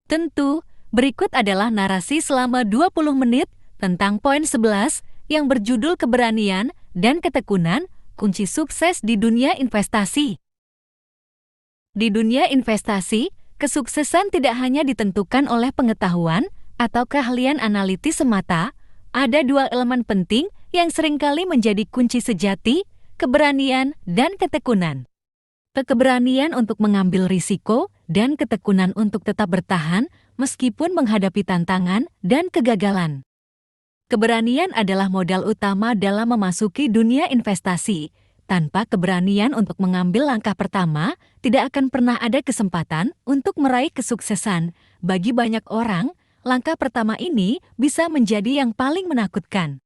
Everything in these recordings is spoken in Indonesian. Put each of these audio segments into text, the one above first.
Tentu, berikut adalah narasi selama 20 menit tentang poin 11 yang berjudul keberanian dan ketekunan, kunci sukses di dunia investasi. Di dunia investasi, kesuksesan tidak hanya ditentukan oleh pengetahuan atau keahlian analitis semata, ada dua elemen penting yang seringkali menjadi kunci sejati, keberanian dan ketekunan. Keberanian untuk mengambil risiko dan ketekunan untuk tetap bertahan meskipun menghadapi tantangan dan kegagalan. Keberanian adalah modal utama dalam memasuki dunia investasi. Tanpa keberanian untuk mengambil langkah pertama, tidak akan pernah ada kesempatan untuk meraih kesuksesan. Bagi banyak orang, langkah pertama ini bisa menjadi yang paling menakutkan.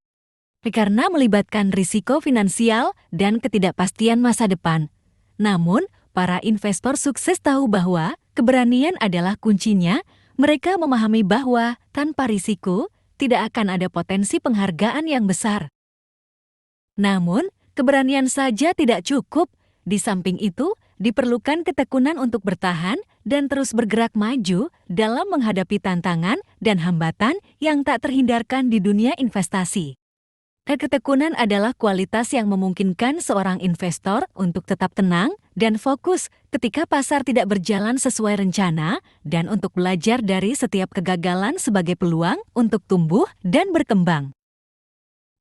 Karena melibatkan risiko finansial dan ketidakpastian masa depan. Namun, para investor sukses tahu bahwa keberanian adalah kuncinya. Mereka memahami bahwa tanpa risiko, tidak akan ada potensi penghargaan yang besar. Namun, keberanian saja tidak cukup. Di samping itu, diperlukan ketekunan untuk bertahan dan terus bergerak maju dalam menghadapi tantangan dan hambatan yang tak terhindarkan di dunia investasi. Ketekunan adalah kualitas yang memungkinkan seorang investor untuk tetap tenang dan fokus ketika pasar tidak berjalan sesuai rencana dan untuk belajar dari setiap kegagalan sebagai peluang untuk tumbuh dan berkembang.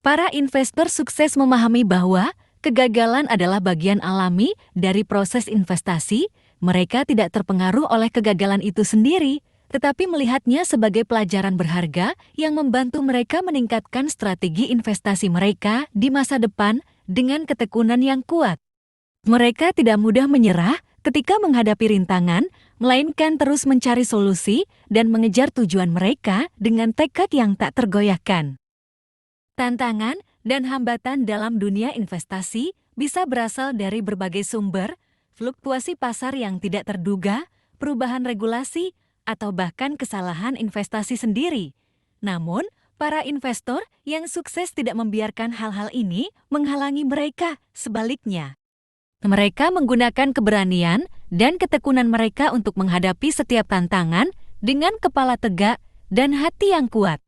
Para investor sukses memahami bahwa kegagalan adalah bagian alami dari proses investasi. Mereka tidak terpengaruh oleh kegagalan itu sendiri, tetapi melihatnya sebagai pelajaran berharga yang membantu mereka meningkatkan strategi investasi mereka di masa depan dengan ketekunan yang kuat. Mereka tidak mudah menyerah ketika menghadapi rintangan, melainkan terus mencari solusi dan mengejar tujuan mereka dengan tekad yang tak tergoyahkan. Tantangan dan hambatan dalam dunia investasi bisa berasal dari berbagai sumber, fluktuasi pasar yang tidak terduga, perubahan regulasi, atau bahkan kesalahan investasi sendiri. Namun, para investor yang sukses tidak membiarkan hal-hal ini menghalangi mereka. Sebaliknya, mereka menggunakan keberanian dan ketekunan mereka untuk menghadapi setiap tantangan dengan kepala tegak dan hati yang kuat.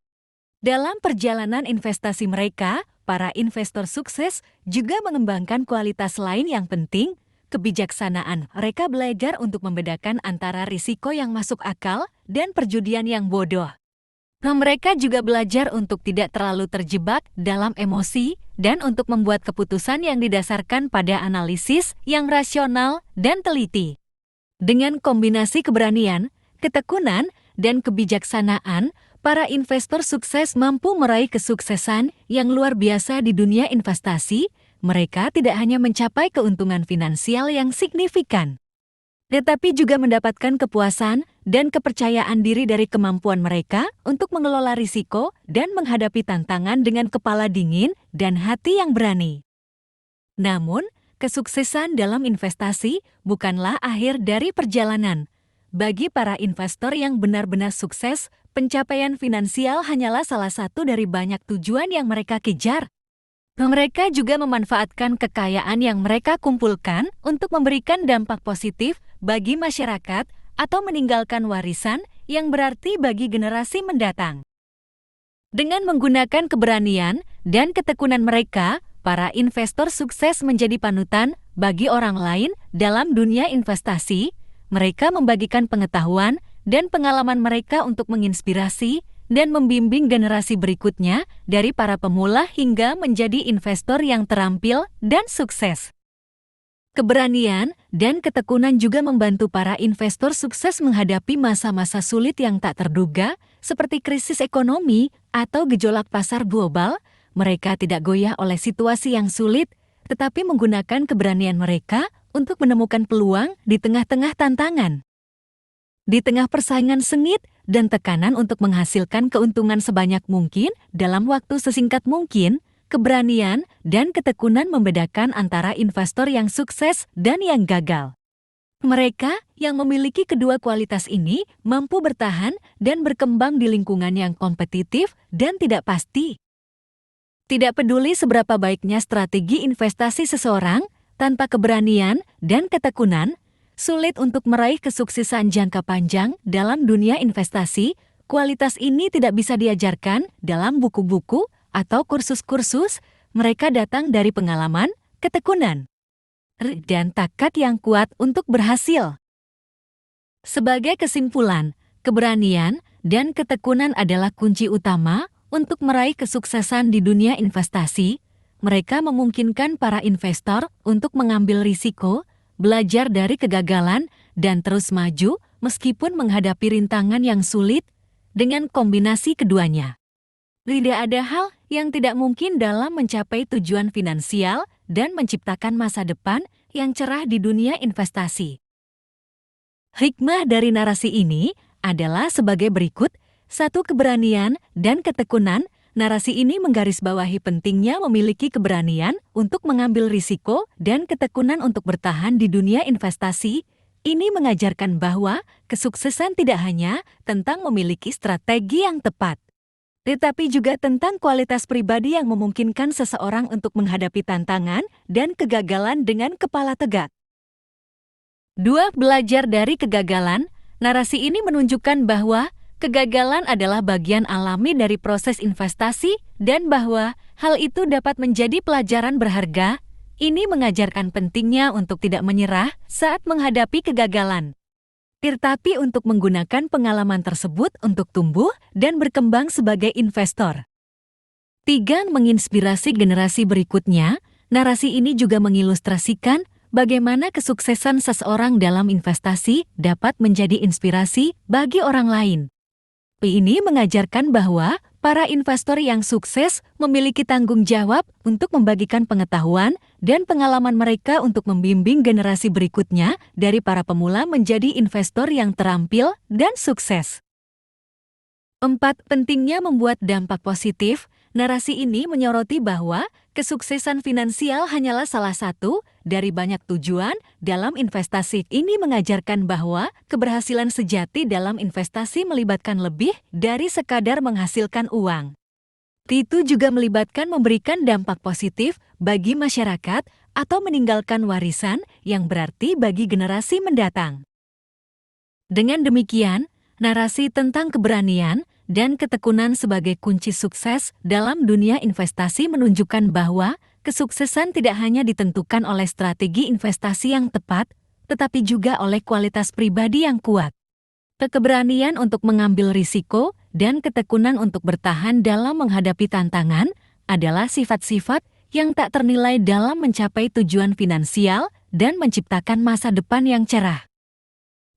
Dalam perjalanan investasi mereka, para investor sukses juga mengembangkan kualitas lain yang penting, kebijaksanaan. Mereka belajar untuk membedakan antara risiko yang masuk akal dan perjudian yang bodoh. Mereka juga belajar untuk tidak terlalu terjebak dalam emosi dan untuk membuat keputusan yang didasarkan pada analisis yang rasional dan teliti. Dengan kombinasi keberanian, ketekunan, dan kebijaksanaan, para investor sukses mampu meraih kesuksesan yang luar biasa di dunia investasi. Mereka tidak hanya mencapai keuntungan finansial yang signifikan, tetapi juga mendapatkan kepuasan dan kepercayaan diri dari kemampuan mereka untuk mengelola risiko dan menghadapi tantangan dengan kepala dingin dan hati yang berani. Namun, kesuksesan dalam investasi bukanlah akhir dari perjalanan. Bagi para investor yang benar-benar sukses, pencapaian finansial hanyalah salah satu dari banyak tujuan yang mereka kejar. Mereka juga memanfaatkan kekayaan yang mereka kumpulkan untuk memberikan dampak positif bagi masyarakat atau meninggalkan warisan yang berarti bagi generasi mendatang. Dengan menggunakan keberanian dan ketekunan mereka, para investor sukses menjadi panutan bagi orang lain dalam dunia investasi. Mereka membagikan pengetahuan dan pengalaman mereka untuk menginspirasi dan membimbing generasi berikutnya dari para pemula hingga menjadi investor yang terampil dan sukses. Keberanian dan ketekunan juga membantu para investor sukses menghadapi masa-masa sulit yang tak terduga, seperti krisis ekonomi atau gejolak pasar global. Mereka tidak goyah oleh situasi yang sulit, tetapi menggunakan keberanian mereka untuk menemukan peluang di tengah-tengah tantangan. Di tengah persaingan sengit dan tekanan untuk menghasilkan keuntungan sebanyak mungkin dalam waktu sesingkat mungkin, keberanian dan ketekunan membedakan antara investor yang sukses dan yang gagal. Mereka yang memiliki kedua kualitas ini mampu bertahan dan berkembang di lingkungan yang kompetitif dan tidak pasti. Tidak peduli seberapa baiknya strategi investasi seseorang, tanpa keberanian dan ketekunan, sulit untuk meraih kesuksesan jangka panjang dalam dunia investasi. Kualitas ini tidak bisa diajarkan dalam buku-buku atau kursus-kursus. Mereka datang dari pengalaman, ketekunan, dan tekad yang kuat untuk berhasil. Sebagai kesimpulan, keberanian dan ketekunan adalah kunci utama untuk meraih kesuksesan di dunia investasi. Mereka memungkinkan para investor untuk mengambil risiko, belajar dari kegagalan, dan terus maju meskipun menghadapi rintangan yang sulit. Dengan kombinasi keduanya, tidak ada hal yang tidak mungkin dalam mencapai tujuan finansial dan menciptakan masa depan yang cerah di dunia investasi. Hikmah dari narasi ini adalah sebagai berikut. 1. Keberanian dan ketekunan. Narasi ini menggarisbawahi pentingnya memiliki keberanian untuk mengambil risiko dan ketekunan untuk bertahan di dunia investasi. Ini mengajarkan bahwa kesuksesan tidak hanya tentang memiliki strategi yang tepat, tetapi juga tentang kualitas pribadi yang memungkinkan seseorang untuk menghadapi tantangan dan kegagalan dengan kepala tegak. 2. Belajar dari kegagalan. Narasi ini menunjukkan bahwa kegagalan adalah bagian alami dari proses investasi dan bahwa hal itu dapat menjadi pelajaran berharga. Ini mengajarkan pentingnya untuk tidak menyerah saat menghadapi kegagalan, tetapi untuk menggunakan pengalaman tersebut untuk tumbuh dan berkembang sebagai investor. 3. Menginspirasi generasi berikutnya. Narasi ini juga mengilustrasikan bagaimana kesuksesan seseorang dalam investasi dapat menjadi inspirasi bagi orang lain. Ini mengajarkan bahwa para investor yang sukses memiliki tanggung jawab untuk membagikan pengetahuan dan pengalaman mereka untuk membimbing generasi berikutnya dari para pemula menjadi investor yang terampil dan sukses. 4. Pentingnya membuat dampak positif. Narasi ini menyoroti bahwa kesuksesan finansial hanyalah salah satu dari banyak tujuan dalam investasi. Ini mengajarkan bahwa keberhasilan sejati dalam investasi melibatkan lebih dari sekadar menghasilkan uang. Itu juga melibatkan memberikan dampak positif bagi masyarakat atau meninggalkan warisan yang berarti bagi generasi mendatang. Dengan demikian, narasi tentang keberanian dan ketekunan sebagai kunci sukses dalam dunia investasi menunjukkan bahwa kesuksesan tidak hanya ditentukan oleh strategi investasi yang tepat, tetapi juga oleh kualitas pribadi yang kuat. Keberanian untuk mengambil risiko dan ketekunan untuk bertahan dalam menghadapi tantangan adalah sifat-sifat yang tak ternilai dalam mencapai tujuan finansial dan menciptakan masa depan yang cerah.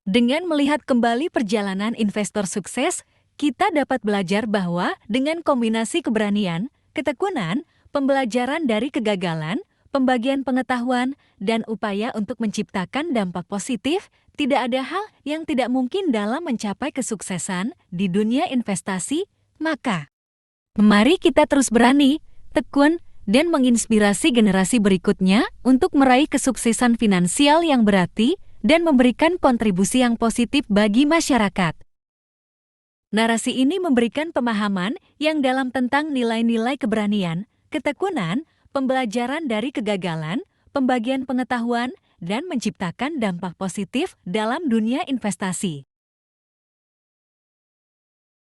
Dengan melihat kembali perjalanan investor sukses, kita dapat belajar bahwa dengan kombinasi keberanian, ketekunan, pembelajaran dari kegagalan, pembagian pengetahuan, dan upaya untuk menciptakan dampak positif, tidak ada hal yang tidak mungkin dalam mencapai kesuksesan di dunia investasi. Maka, mari kita terus berani, tekun, dan menginspirasi generasi berikutnya untuk meraih kesuksesan finansial yang berarti dan memberikan kontribusi yang positif bagi masyarakat. Narasi ini memberikan pemahaman yang dalam tentang nilai-nilai keberanian, ketekunan, pembelajaran dari kegagalan, pembagian pengetahuan, dan menciptakan dampak positif dalam dunia investasi.